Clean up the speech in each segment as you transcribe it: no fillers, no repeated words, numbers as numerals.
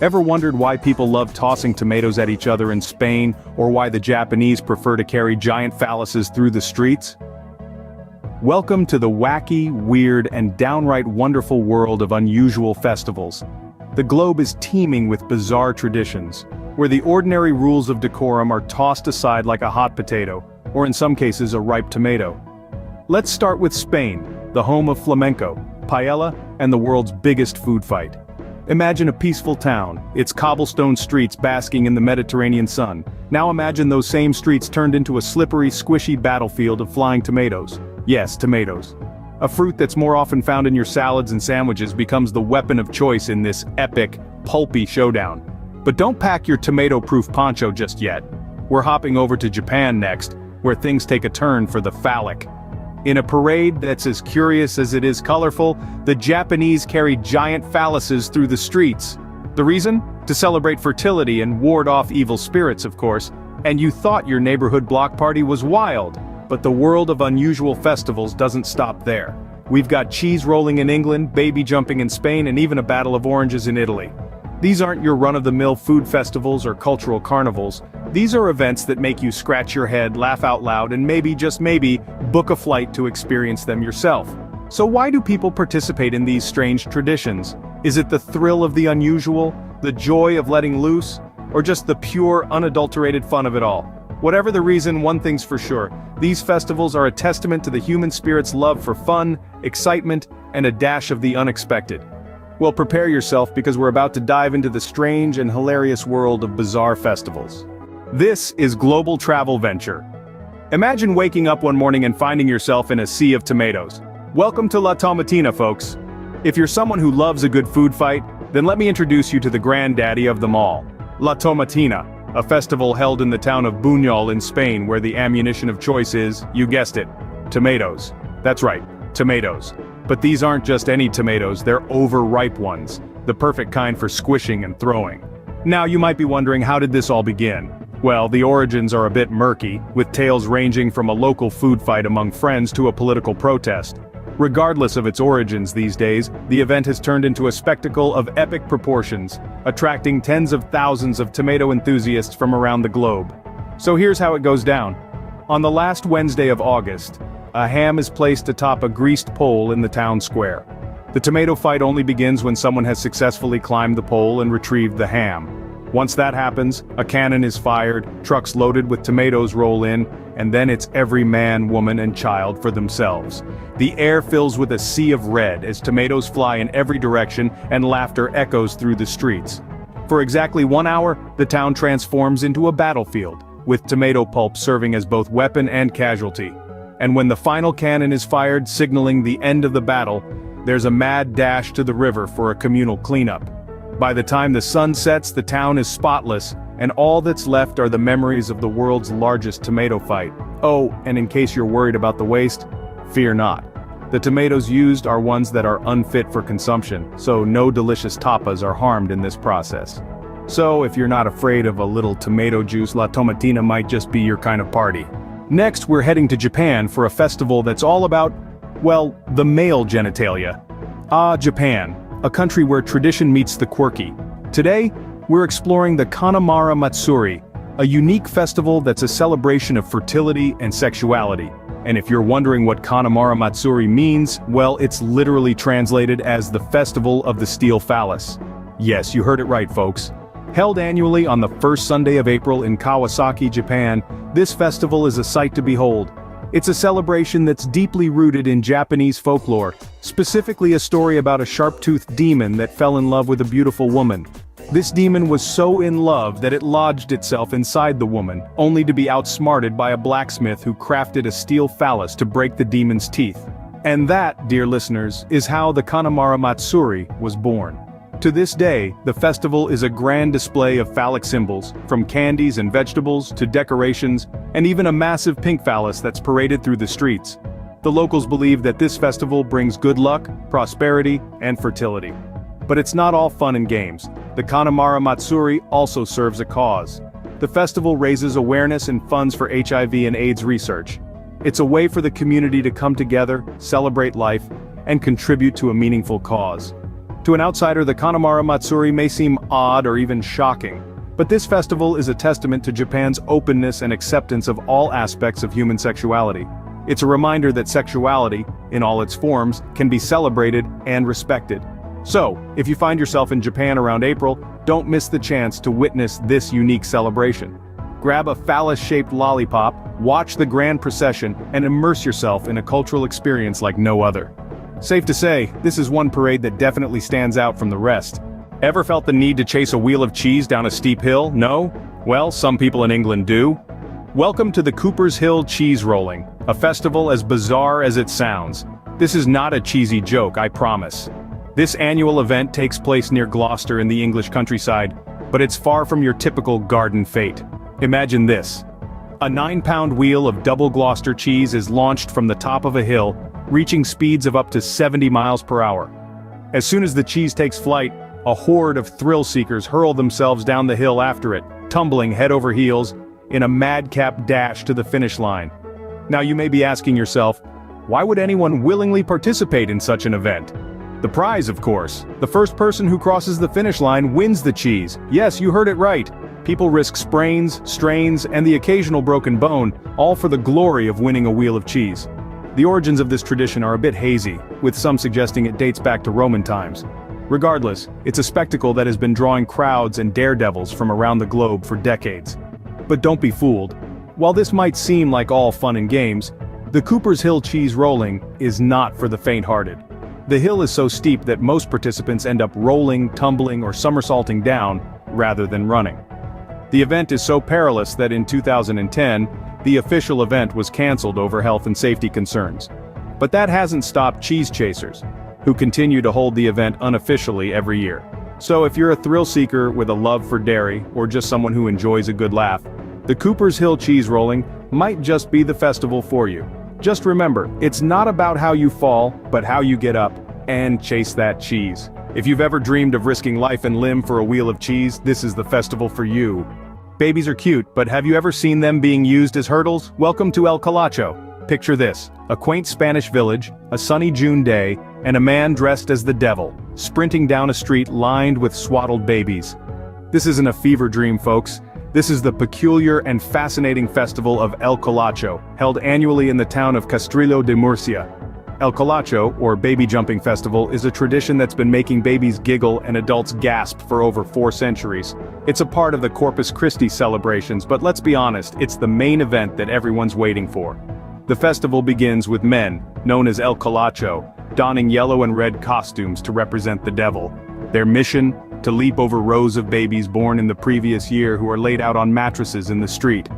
Ever wondered why people love tossing tomatoes at each other in Spain, or why the Japanese prefer to carry giant phalluses through the streets? Welcome to the wacky, weird, and downright wonderful world of unusual festivals. The globe is teeming with bizarre traditions, where the ordinary rules of decorum are tossed aside like a hot potato, or in some cases a ripe tomato. Let's start with Spain, the home of flamenco, paella, and the world's biggest food fight. Imagine a peaceful town, its cobblestone streets basking in the Mediterranean sun. Now imagine those same streets turned into a slippery, squishy battlefield of flying tomatoes. Yes, tomatoes. A fruit that's more often found in your salads and sandwiches becomes the weapon of choice in this epic, pulpy showdown. But don't pack your tomato-proof poncho just yet. We're hopping over to Japan next, where things take a turn for the phallic. In a parade that's as curious as it is colorful, the Japanese carry giant phalluses through the streets. The reason? To celebrate fertility and ward off evil spirits, of course. And you thought your neighborhood block party was wild. But the world of unusual festivals doesn't stop there. We've got cheese rolling in England, baby jumping in Spain, and even a battle of oranges in Italy. These aren't your run-of-the-mill food festivals or cultural carnivals. These are events that make you scratch your head, laugh out loud, and maybe, just maybe, book a flight to experience them yourself. So why do people participate in these strange traditions? Is it the thrill of the unusual, the joy of letting loose, or just the pure, unadulterated fun of it all? Whatever the reason, one thing's for sure, these festivals are a testament to the human spirit's love for fun, excitement, and a dash of the unexpected. Well, prepare yourself because we're about to dive into the strange and hilarious world of bizarre festivals. This is Global Travel Venture. Imagine waking up one morning and finding yourself in a sea of tomatoes. Welcome to La Tomatina, folks. If you're someone who loves a good food fight, then let me introduce you to the granddaddy of them all, La Tomatina, a festival held in the town of Buñol in Spain where the ammunition of choice is, you guessed it, tomatoes. That's right, tomatoes. But these aren't just any tomatoes, they're overripe ones, the perfect kind for squishing and throwing. Now you might be wondering, how did this all begin? Well, the origins are a bit murky, with tales ranging from a local food fight among friends to a political protest. Regardless of its origins these days, the event has turned into a spectacle of epic proportions, attracting tens of thousands of tomato enthusiasts from around the globe. So here's how it goes down. On the last Wednesday of August, a ham is placed atop a greased pole in the town square. The tomato fight only begins when someone has successfully climbed the pole and retrieved the ham. Once that happens, a cannon is fired, trucks loaded with tomatoes roll in, and then it's every man, woman, and child for themselves. The air fills with a sea of red as tomatoes fly in every direction and laughter echoes through the streets. For exactly 1 hour, the town transforms into a battlefield, with tomato pulp serving as both weapon and casualty. And when the final cannon is fired, signaling the end of the battle, there's a mad dash to the river for a communal cleanup. By the time the sun sets, the town is spotless, and all that's left are the memories of the world's largest tomato fight. Oh, and in case you're worried about the waste, fear not. The tomatoes used are ones that are unfit for consumption, so no delicious tapas are harmed in this process. So if you're not afraid of a little tomato juice, La Tomatina might just be your kind of party. Next, we're heading to Japan for a festival that's all about, well, the male genitalia. Ah, Japan, a country where tradition meets the quirky. Today, we're exploring the Kanamara Matsuri, a unique festival that's a celebration of fertility and sexuality. And if you're wondering what Kanamara Matsuri means, well, it's literally translated as the Festival of the Steel Phallus. Yes, you heard it right, folks. Held annually on the first Sunday of April in Kawasaki, Japan, this festival is a sight to behold. It's a celebration that's deeply rooted in Japanese folklore, specifically a story about a sharp-toothed demon that fell in love with a beautiful woman. This demon was so in love that it lodged itself inside the woman, only to be outsmarted by a blacksmith who crafted a steel phallus to break the demon's teeth. And that, dear listeners, is how the Kanamara Matsuri was born. To this day, the festival is a grand display of phallic symbols, from candies and vegetables to decorations, and even a massive pink phallus that's paraded through the streets. The locals believe that this festival brings good luck, prosperity, and fertility. But it's not all fun and games. The Kanamara Matsuri also serves a cause. The festival raises awareness and funds for HIV and AIDS research. It's a way for the community to come together, celebrate life, and contribute to a meaningful cause. To an outsider, the Kanamara Matsuri may seem odd or even shocking. But this festival is a testament to Japan's openness and acceptance of all aspects of human sexuality. It's a reminder that sexuality, in all its forms, can be celebrated and respected. So, if you find yourself in Japan around April, don't miss the chance to witness this unique celebration. Grab a phallus-shaped lollipop, watch the grand procession, and immerse yourself in a cultural experience like no other. Safe to say, this is one parade that definitely stands out from the rest. Ever felt the need to chase a wheel of cheese down a steep hill? No? Well, some people in England do. Welcome to the Cooper's Hill Cheese Rolling, a festival as bizarre as it sounds. This is not a cheesy joke, I promise. This annual event takes place near Gloucester in the English countryside, but it's far from your typical garden fete. Imagine this. A 9-pound wheel of double Gloucester cheese is launched from the top of a hill, reaching speeds of up to 70 miles per hour. As soon as the cheese takes flight, a horde of thrill-seekers hurl themselves down the hill after it, tumbling head over heels, in a madcap dash to the finish line. Now you may be asking yourself, why would anyone willingly participate in such an event? The prize, of course. The first person who crosses the finish line wins the cheese. Yes, you heard it right. People risk sprains, strains, and the occasional broken bone, all for the glory of winning a wheel of cheese. The origins of this tradition are a bit hazy, with some suggesting it dates back to Roman times. Regardless, it's a spectacle that has been drawing crowds and daredevils from around the globe for decades. But don't be fooled. While this might seem like all fun and games, the Cooper's Hill Cheese Rolling is not for the faint-hearted. The hill is so steep that most participants end up rolling, tumbling, or somersaulting down, rather than running. The event is so perilous that in 2010, the official event was cancelled over health and safety concerns. But that hasn't stopped cheese chasers, who continue to hold the event unofficially every year. So if you're a thrill seeker with a love for dairy, or just someone who enjoys a good laugh, the Cooper's Hill Cheese Rolling might just be the festival for you. Just remember, it's not about how you fall, but how you get up and chase that cheese. If you've ever dreamed of risking life and limb for a wheel of cheese, this is the festival for you. Babies are cute, but have you ever seen them being used as hurdles? Welcome to El Colacho. Picture this, a quaint Spanish village, a sunny June day, and a man dressed as the devil, sprinting down a street lined with swaddled babies. This isn't a fever dream, folks. This is the peculiar and fascinating festival of El Colacho, held annually in the town of Castrillo de Murcia. El Colacho, or Baby Jumping Festival, is a tradition that's been making babies giggle and adults gasp for over 4 centuries. It's a part of the Corpus Christi celebrations, but let's be honest, it's the main event that everyone's waiting for. The festival begins with men, known as El Colacho, donning yellow and red costumes to represent the devil. Their mission? To leap over rows of babies born in the previous year who are laid out on mattresses in the street.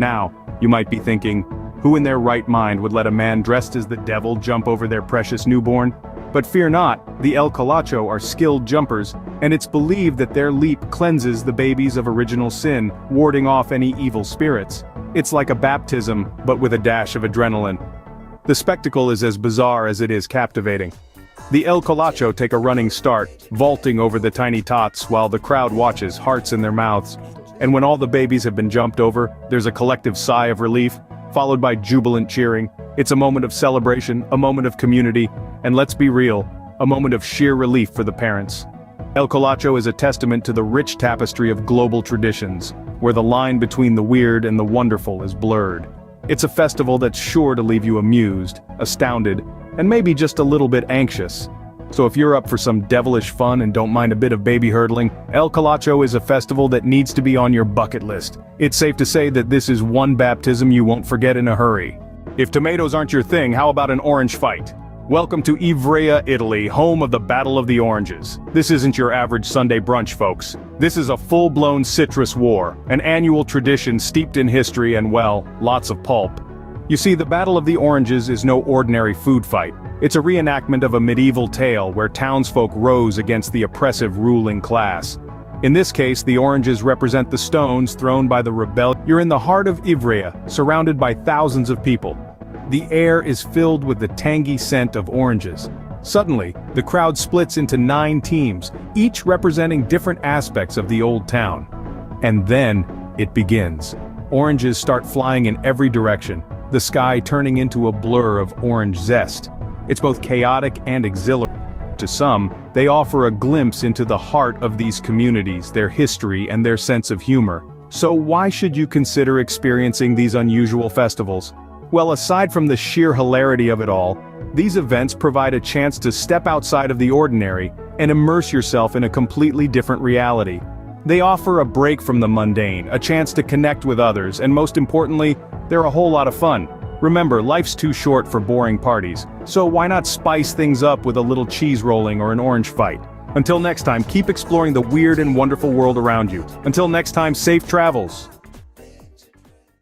Now, you might be thinking, who in their right mind would let a man dressed as the devil jump over their precious newborn? But fear not, the El Colacho are skilled jumpers, and it's believed that their leap cleanses the babies of original sin, warding off any evil spirits. It's like a baptism, but with a dash of adrenaline. The spectacle is as bizarre as it is captivating. The El Colacho take a running start, vaulting over the tiny tots while the crowd watches, hearts in their mouths. And when all the babies have been jumped over, there's a collective sigh of relief, followed by jubilant cheering. It's a moment of celebration, a moment of community, and let's be real, a moment of sheer relief for the parents. El Colacho is a testament to the rich tapestry of global traditions, where the line between the weird and the wonderful is blurred. It's a festival that's sure to leave you amused, astounded, and maybe just a little bit anxious. So if you're up for some devilish fun and don't mind a bit of baby hurdling, El Colacho is a festival that needs to be on your bucket list. It's safe to say that this is one baptism you won't forget in a hurry. If tomatoes aren't your thing, how about an orange fight? Welcome to Ivrea, Italy, home of the Battle of the Oranges. This isn't your average Sunday brunch, folks. This is a full-blown citrus war, an annual tradition steeped in history and, well, lots of pulp. You see, the Battle of the Oranges is no ordinary food fight. It's a reenactment of a medieval tale where townsfolk rose against the oppressive ruling class. In this case, the oranges represent the stones thrown by the rebel. You're in the heart of Ivrea, surrounded by thousands of people. The air is filled with the tangy scent of oranges. Suddenly, the crowd splits into 9 teams, each representing different aspects of the old town. And then, it begins. Oranges start flying in every direction, the sky turning into a blur of orange zest. It's both chaotic and exhilarating. To some, They offer a glimpse into the heart of these communities, their history, and their sense of humor. So why should you consider experiencing these unusual festivals? Well, aside from the sheer hilarity of it all, these events provide a chance to step outside of the ordinary and immerse yourself in a completely different reality. They offer a break from the mundane, a chance to connect with others, and most importantly, they're a whole lot of fun. Remember, life's too short for boring parties, so why not spice things up with a little cheese rolling or an orange fight? Until next time, keep exploring the weird and wonderful world around you. Until next time, safe travels!